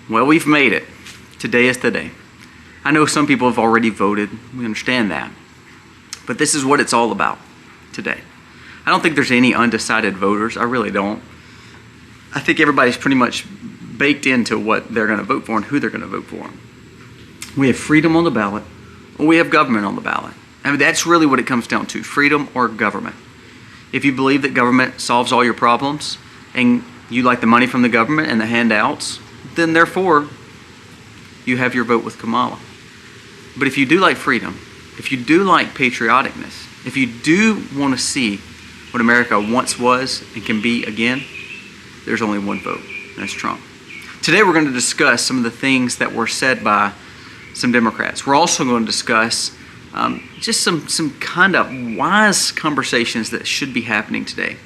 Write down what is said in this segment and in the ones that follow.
Well, we've made it. Today is the day. I know some people have already voted. We understand that. But this is what it's all about today. I don't think there's any undecided voters. I really don't. I think everybody's pretty much baked into what they're going to vote for and who they're going to vote for. We have freedom on the ballot, or we have government on the ballot. I mean, that's really what it comes down to, freedom or government. If you believe that government solves all your problems and you like the money from the government and the handouts, then therefore you have your vote with Kamala. But if you do like freedom, if you do like patrioticness, if you do want to see what America once was and can be again, there's only one vote, and that's Trump. Today we're going to discuss some of the things that were said by some Democrats. We're also going to discuss just some kind of wise conversations that should be happening today.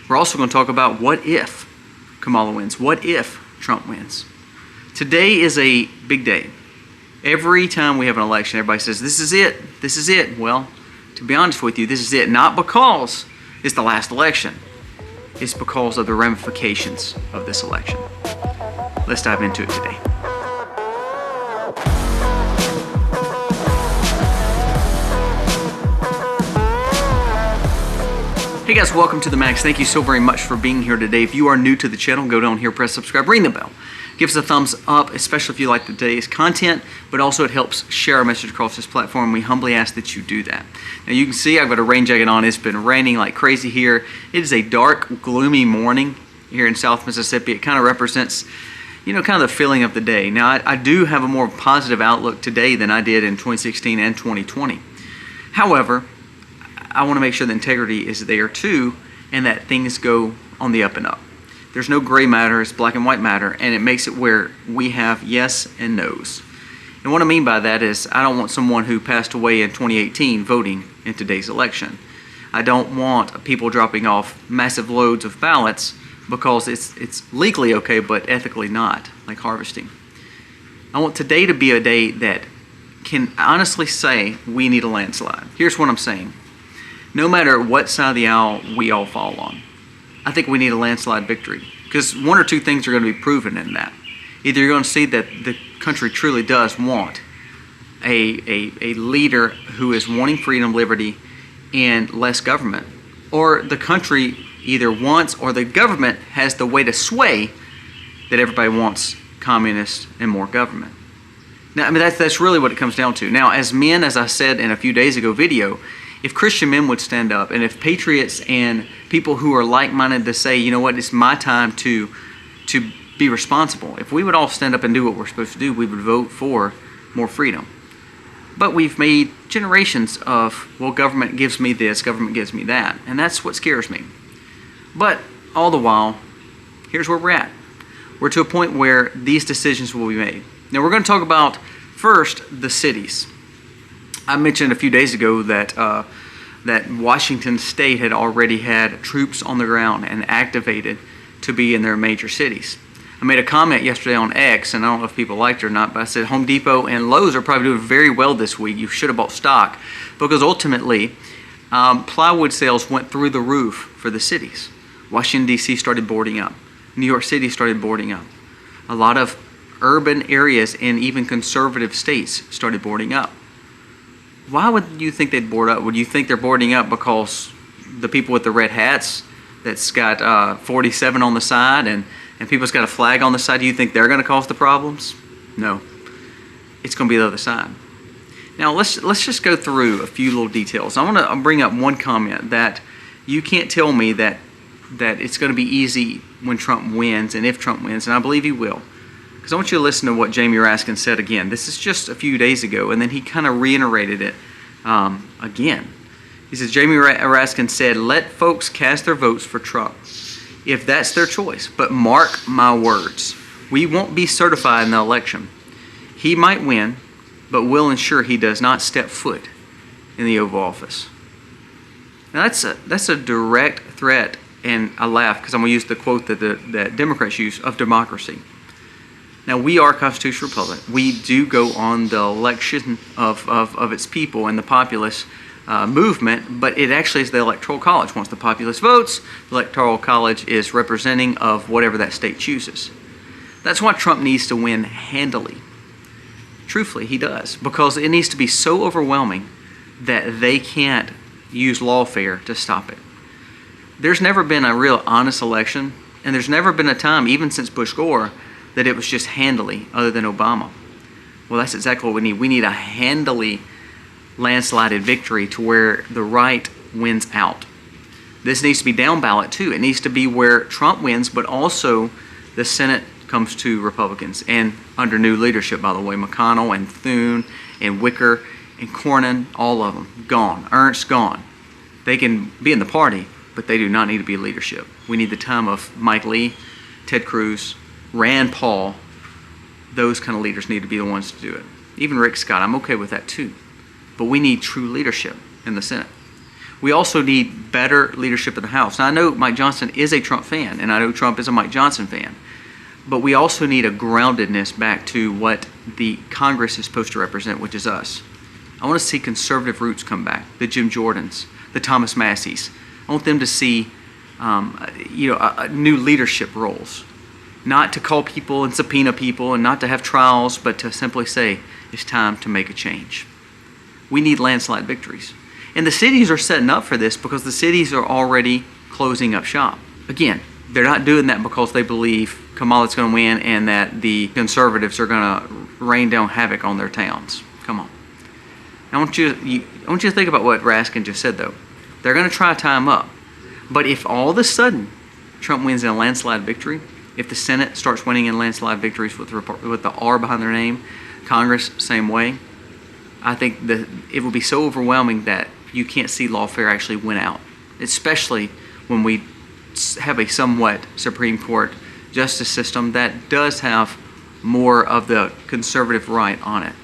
We're also going to talk about what if Kamala wins, what if Trump wins. Today is a big day. Every time we have an election, everybody says, this is it, this is it. Well, to be honest with you, this is it, not because it's the last election. It's because of the ramifications of this election. Let's dive into it today. Hey guys, welcome to the Max. Thank you so very much for being here today. If you are new to the channel, go down here, press subscribe, ring the bell. Give us a thumbs up, especially if you like today's content, but also it helps share our message across this platform. We humbly ask that you do that. Now you can see I've got a rain jacket on. It's been raining like crazy here. It is a dark, gloomy morning here in South Mississippi. It kind of represents, kind of the feeling of the day. Now I do have a more positive outlook today than I did in 2016 and 2020. However, I want to make sure the integrity is there too, and that things go on the up and up. There's no gray matter, it's black and white matter, and it makes it where we have yes and no's. And what I mean by that is I don't want someone who passed away in 2018 voting in today's election. I don't want people dropping off massive loads of ballots because it's legally okay but ethically not, like harvesting. I want today to be a day that can honestly say we need a landslide. Here's what I'm saying. No matter what side of the aisle we all fall on, I think we need a landslide victory, because one or two things are going to be proven in that. Either you're going to see that the country truly does want a leader who is wanting freedom, liberty, and less government, or the country either wants or the government has the way to sway that everybody wants communist and more government. Now, I mean, that's really what it comes down to. Now, as men, as I said in a few days ago video, if Christian men would stand up, and if patriots and people who are like-minded to say, you know what, it's my time to be responsible, if we would all stand up and do what we're supposed to do, we would vote for more freedom. But we've made generations of, well, government gives me this, government gives me that, and that's what scares me. But all the while, here's where we're at. We're to a point where these decisions will be made. Now we're going to talk about, first, the cities. I mentioned a few days ago that that Washington State had already had troops on the ground and activated to be in their major cities. I made a comment yesterday on X, and I don't know if people liked it or not, but I said Home Depot and Lowe's are probably doing very well this week. You should have bought stock, because ultimately plywood sales went through the roof for the cities. Washington, D.C. started boarding up. New York City started boarding up. A lot of urban areas in even conservative states started boarding up. Why would you think they'd board up? Would you think they're boarding up because the people with the red hats that's got 47 on the side and people's got a flag on the side, do you think they're going to cause the problems? No. It's going to be the other side. Now let's just go through a few little details. I want to bring up one comment that you can't tell me that it's going to be easy when Trump wins and if Trump wins, and I believe he will. Because I want you to listen to what Jamie Raskin said again. This is just a few days ago, and then he kind of reiterated it again. He says, Jamie Raskin said, let folks cast their votes for Trump if that's their choice. But mark my words, we won't be certified in the election. He might win, but we'll ensure he does not step foot in the Oval Office. Now that's a direct threat, and I laugh because I'm going to use the quote that Democrats use of democracy. Now, we are a constitutional republic. We do go on the election of its people and the populace movement, but it actually is the Electoral College. Once the populace votes, the Electoral College is representing of whatever that state chooses. That's why Trump needs to win handily. Truthfully, he does, because it needs to be so overwhelming that they can't use lawfare to stop it. There's never been a real honest election, and there's never been a time, even since Bush Gore, that it was just handily, other than Obama. Well, that's exactly what we need. We need a handily landslide victory to where the right wins out. This needs to be down ballot too. It needs to be where Trump wins, but also the Senate comes to Republicans, and under new leadership, by the way. McConnell and Thune and Wicker and Cornyn, all of them gone. Ernst gone. They can be in the party, but they do not need to be leadership. We need the time of Mike Lee, Ted Cruz, Rand Paul. Those kind of leaders need to be the ones to do it. Even Rick Scott, I'm okay with that too. But we need true leadership in the Senate. We also need better leadership in the House. Now, I know Mike Johnson is a Trump fan, and I know Trump is a Mike Johnson fan. But we also need a groundedness back to what the Congress is supposed to represent, which is us. I want to see conservative roots come back, the Jim Jordans, the Thomas Masseys. I want them to see new leadership roles. Not to call people and subpoena people and not to have trials, but to simply say, it's time to make a change. We need landslide victories. And the cities are setting up for this because the cities are already closing up shop. Again, they're not doing that because they believe Kamala's going to win and that the conservatives are going to rain down havoc on their towns. Come on. I want you to think about what Raskin just said, though. They're going to try to tie him up. But if all of a sudden Trump wins in a landslide victory, if the Senate starts winning in landslide victories with the R behind their name, Congress, same way, I think it will be so overwhelming that you can't see lawfare actually win out, especially when we have a somewhat Supreme Court justice system that does have more of the conservative right on it.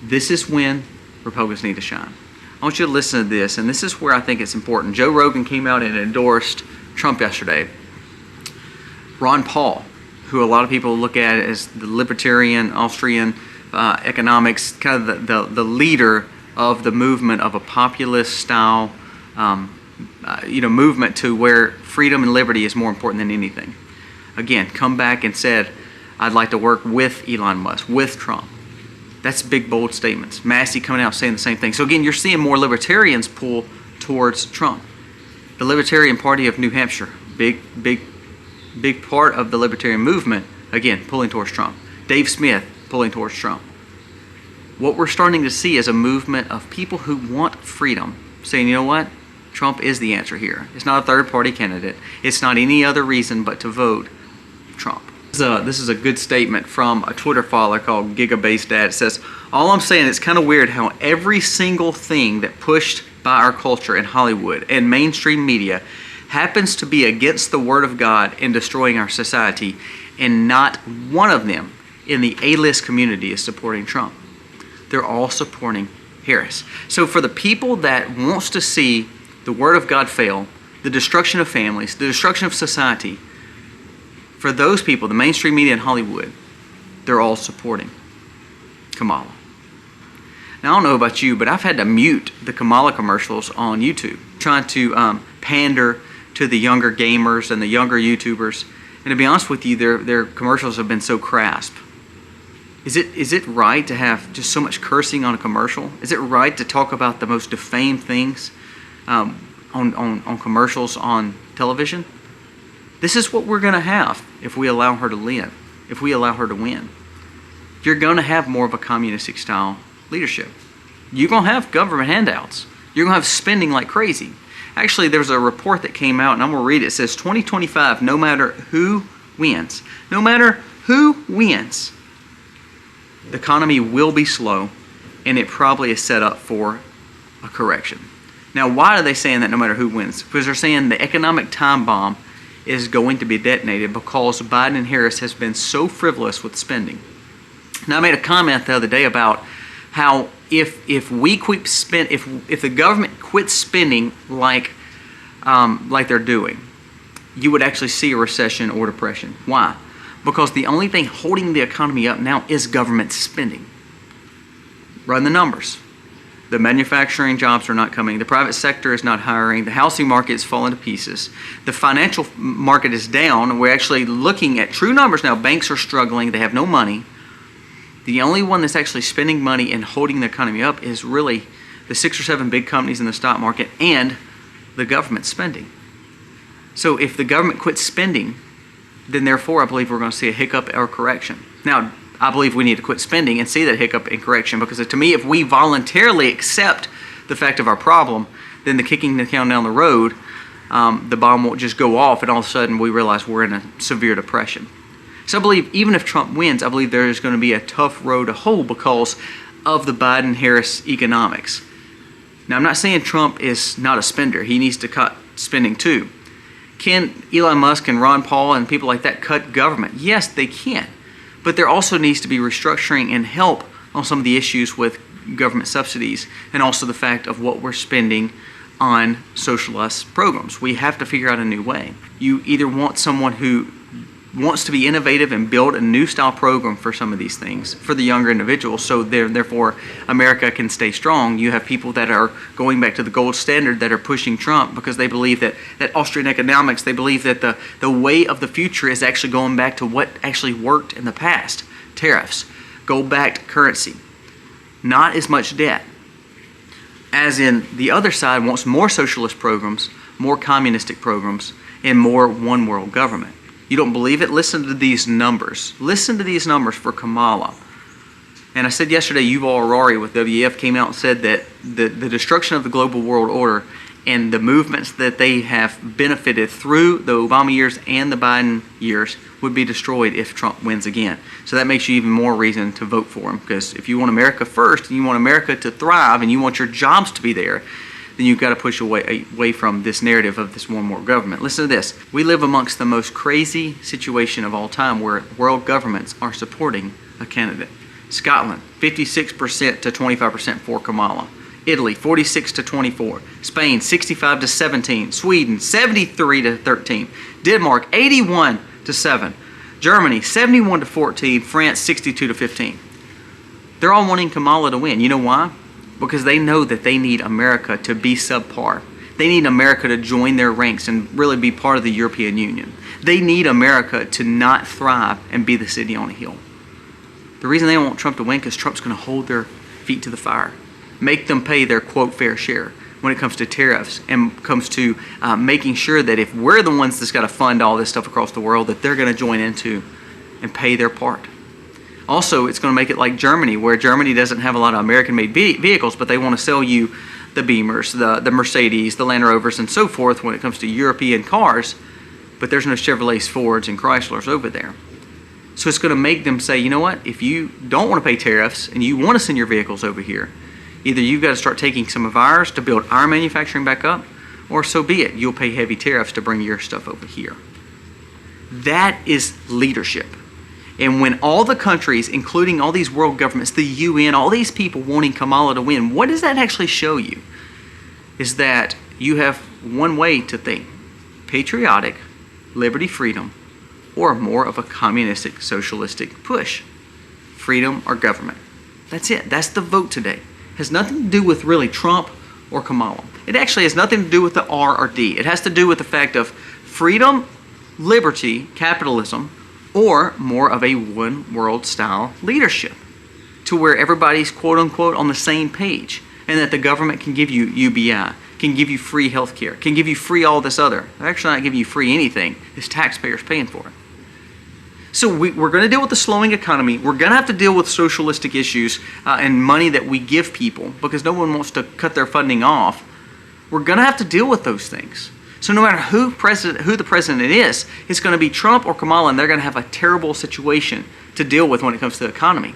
This is when Republicans need to shine. I want you to listen to this, and this is where I think it's important. Joe Rogan came out and endorsed Trump yesterday. Ron Paul, who a lot of people look at as the libertarian, Austrian economics, kind of the leader of the movement of a populist style movement to where freedom and liberty is more important than anything. Again, come back and said, I'd like to work with Elon Musk, with Trump. That's big, bold statements. Massey coming out saying the same thing. So again, you're seeing more libertarians pull towards Trump. The Libertarian Party of New Hampshire, big part of the libertarian movement, again, pulling towards Trump. Dave Smith pulling towards Trump. What we're starting to see is a movement of people who want freedom, saying, you know what? Trump is the answer here. It's not a third-party candidate. It's not any other reason but to vote Trump. This is a good statement from a Twitter follower called Gigabase Dad. It says, all I'm saying, it's kind of weird how every single thing that pushed by our culture in Hollywood and mainstream media happens to be against the Word of God and destroying our society, and not one of them in the A-list community is supporting Trump. They're all supporting Harris. So for the people that wants to see the Word of God fail, the destruction of families, the destruction of society, for those people, the mainstream media in Hollywood, they're all supporting Kamala. Now, I don't know about you, but I've had to mute the Kamala commercials on YouTube, trying to pander to the younger gamers and the younger YouTubers. And to be honest with you, their commercials have been so crass. Is it right to have just so much cursing on a commercial? Is it right to talk about the most defamed things on commercials on television? This is what we're going to have if we allow her to live, if we allow her to win. You're going to have more of a communistic style leadership. You're going to have government handouts. You're going to have spending like crazy. Actually, there's a report that came out, and I'm going to read it. It says 2025, no matter who wins, no matter who wins, the economy will be slow, and it probably is set up for a correction. Now, why are they saying that no matter who wins? Because they're saying the economic time bomb is going to be detonated because Biden and Harris has been so frivolous with spending. Now, I made a comment the other day about how if the government quits spending like they're doing, you would actually see a recession or depression. Why? Because the only thing holding the economy up now is government spending. Run the numbers. The manufacturing jobs are not coming. The private sector is not hiring. The housing market is falling to pieces. The financial market is down. We're actually looking at true numbers now. Banks are struggling. They have no money. The only one that's actually spending money and holding the economy up is really the 6 or 7 big companies in the stock market and the government spending. So if the government quits spending, then therefore I believe we're going to see a hiccup or correction. Now, I believe we need to quit spending and see that hiccup and correction, because to me, if we voluntarily accept the fact of our problem, then the kicking the can down the road, the bomb won't just go off and all of a sudden we realize we're in a severe depression. So I believe even if Trump wins, I believe there is going to be a tough road to hoe because of the Biden-Harris economics. Now, I'm not saying Trump is not a spender. He needs to cut spending too. Can Elon Musk and Ron Paul and people like that cut government? Yes, they can. But there also needs to be restructuring and help on some of the issues with government subsidies and also the fact of what we're spending on socialist programs. We have to figure out a new way. You either want someone who wants to be innovative and build a new style program for some of these things for the younger individuals, so therefore America can stay strong. You have people that are going back to the gold standard that are pushing Trump because they believe that Austrian economics, they believe that the way of the future is actually going back to what actually worked in the past. Tariffs, gold-backed currency, not as much debt. As in the other side wants more socialist programs, more communistic programs, and more one world government. You don't believe it? Listen to these numbers. Listen to these numbers for Kamala. And I said yesterday, Yuval Harari with WEF came out and said that the destruction of the global world order and the movements that they have benefited through the Obama years and the Biden years would be destroyed if Trump wins again. So that makes you even more reason to vote for him, because if you want America first and you want America to thrive and you want your jobs to be there, then you've got to push away from this narrative of this one world government. Listen to this. We live amongst the most crazy situation of all time where world governments are supporting a candidate. Scotland, 56% to 25% for Kamala. Italy, 46 to 24. Spain, 65 to 17. Sweden, 73 to 13. Denmark, 81 to 7. Germany, 71 to 14. France, 62 to 15. They're all wanting Kamala to win. You know why? Because they know that they need America to be subpar. They need America to join their ranks and really be part of the European Union. They need America to not thrive and be the city on a hill. The reason they don't want Trump to win is because Trump's going to hold their feet to the fire, make them pay their, quote, fair share when it comes to tariffs and comes to making sure that if we're the ones that's got to fund all this stuff across the world, that they're going to join into and pay their part. Also, it's going to make it like Germany, where Germany doesn't have a lot of American-made vehicles, but they want to sell you the Beamers, the Mercedes, the Land Rovers, and so forth when it comes to European cars, but there's no Chevrolets, Fords, and Chryslers over there. So it's going to make them say, you know what, if you don't want to pay tariffs and you want to send your vehicles over here, either you've got to start taking some of ours to build our manufacturing back up, or so be it, you'll pay heavy tariffs to bring your stuff over here. That is leadership. And when all the countries, including all these world governments, the UN, all these people wanting Kamala to win, what does that actually show you? Is that you have one way to think: patriotic, liberty, freedom, or more of a communistic, socialistic push. Freedom or government. That's it. That's the vote today. It has nothing to do with really Trump or Kamala. It actually has nothing to do with the R or D. It has to do with the fact of freedom, liberty, capitalism, or more of a one world style leadership to where everybody's quote unquote on the same page, and that the government can give you UBI, can give you free health care, can give you free all this other. They're actually not giving you free anything. It's taxpayers paying for it. So we're going to deal with the slowing economy. We're going to have to deal with socialistic issues and money that we give people because no one wants to cut their funding off. We're going to have to deal with those things. So no matter who the president is, it's going to be Trump or Kamala, and they're going to have a terrible situation to deal with when it comes to the economy.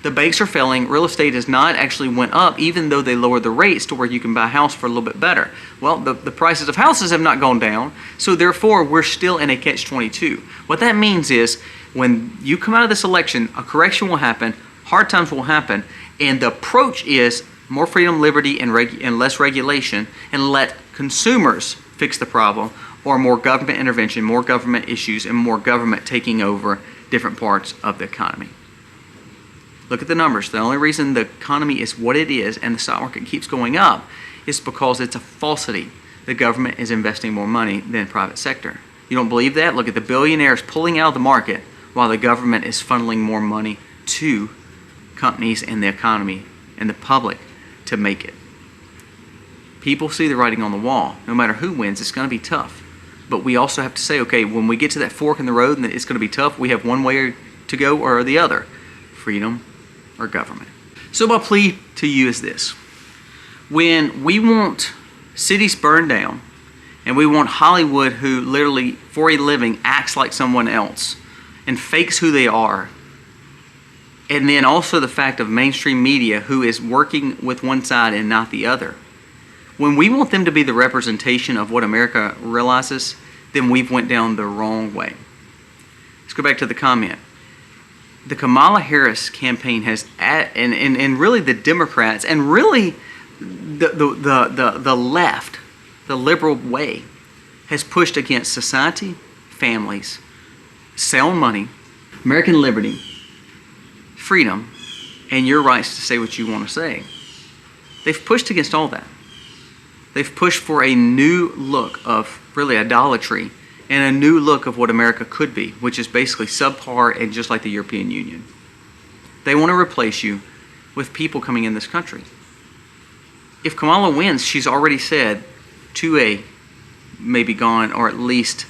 The banks are failing. Real estate has not actually went up, even though they lowered the rates to where you can buy a house for a little bit better. Well, the prices of houses have not gone down, so therefore we're still in a catch-22. What that means is when you come out of this election, a correction will happen, hard times will happen, and the approach is more freedom, liberty, and less regulation, and let consumers fix the problem, or more government intervention, more government issues, and more government taking over different parts of the economy. Look at the numbers. The only reason the economy is what it is and the stock market keeps going up is because it's a falsity. The government is investing more money than the private sector. You don't believe that? Look at the billionaires pulling out of the market while the government is funneling more money to companies and the economy and the public to make it. People see the writing on the wall. No matter who wins, it's going to be tough. But we also have to say, okay, when we get to that fork in the road and it's going to be tough, we have one way to go or the other: freedom or government. So my plea to you is this: when we want cities burned down and we want Hollywood, who literally for a living acts like someone else and fakes who they are, and then also the fact of mainstream media who is working with one side and not the other, when we want them to be the representation of what America realizes, then we've went down the wrong way. Let's go back to the comment. The Kamala Harris campaign has, and really the Democrats, and really the left, the liberal way, has pushed against society, families, sound money, American liberty, freedom, and your rights to say what you want to say. They've pushed against all that. They've pushed for a new look of really idolatry and a new look of what America could be, which is basically subpar and just like the European Union. They want to replace you with people coming in this country. If Kamala wins, she's already said 2A may be gone, or at least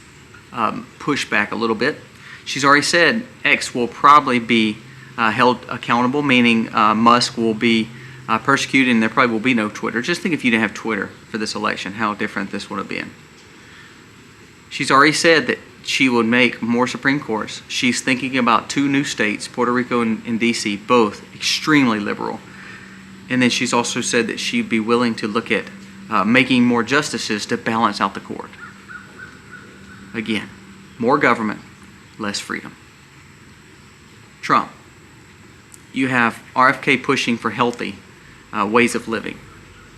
pushed back a little bit. She's already said X will probably be held accountable, meaning Musk will be persecuted, and there probably will be no Twitter. Just think if you didn't have Twitter for this election, how different this would have been. She's already said that she would make more Supreme Courts. She's thinking about 2 new states, Puerto Rico and D.C., both extremely liberal. And then she's also said that she'd be willing to look at making more justices to balance out the court. Again, more government, less freedom. Trump. You have RFK pushing for healthy ways of living,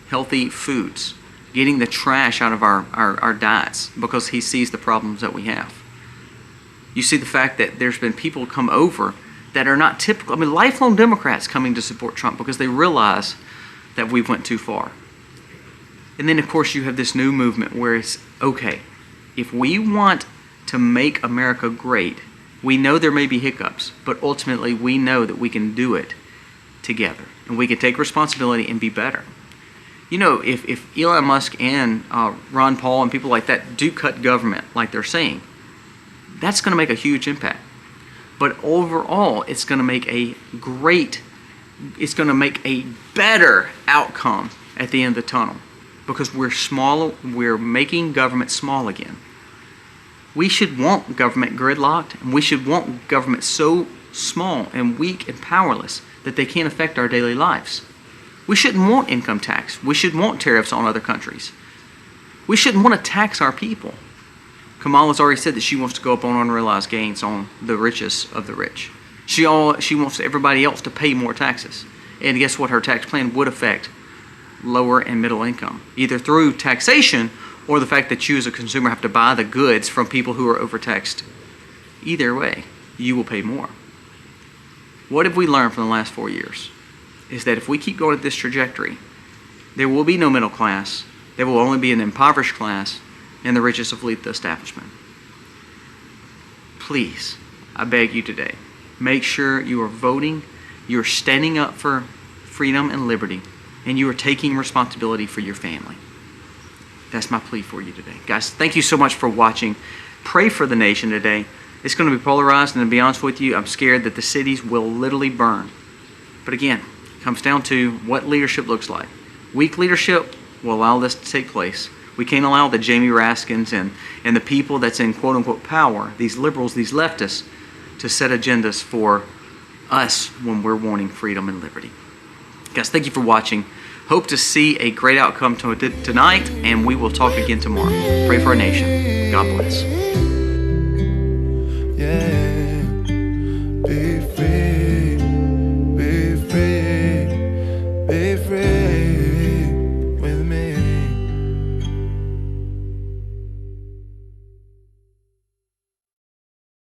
healthy foods, getting the trash out of our diets because he sees the problems that we have. You see the fact that there's been people come over that are not typical. I mean, lifelong Democrats coming to support Trump because they realize that we've went too far. And then, of course, you have this new movement where it's, okay, if we want to make America great, we know there may be hiccups, but ultimately we know that we can do it together. And we can take responsibility and be better. You know, if Elon Musk and Ron Paul and people like that do cut government like they're saying, that's going to make a huge impact. But overall, it's going to make a better outcome at the end of the tunnel, because we're making government small again. We should want government gridlocked, and we should want government so small and weak and powerless that they can't affect our daily lives. We shouldn't want income tax. We should want tariffs on other countries. We shouldn't want to tax our people. Kamala's already said that she wants to go up on unrealized gains on the richest of the rich. She wants everybody else to pay more taxes. And guess what? Her tax plan would affect lower and middle income, either through taxation or the fact that you as a consumer have to buy the goods from people who are overtaxed. Either way, you will pay more. What have we learned from the last 4 years? Is that if we keep going at this trajectory, there will be no middle class. There will only be an impoverished class, and the richest will lead the establishment. Please, I beg you today, make sure you are voting, you're standing up for freedom and liberty, and you are taking responsibility for your family. That's my plea for you today. Guys, thank you so much for watching. Pray for the nation today. It's going to be polarized, and to be honest with you, I'm scared that the cities will literally burn. But again, it comes down to what leadership looks like. Weak leadership will allow this to take place. We can't allow the Jamie Raskins and the people that's in quote-unquote power, these liberals, these leftists, to set agendas for us when we're wanting freedom and liberty. Guys, thank you for watching. Hope to see a great outcome tonight, and we will talk again tomorrow. Pray for our nation. God bless.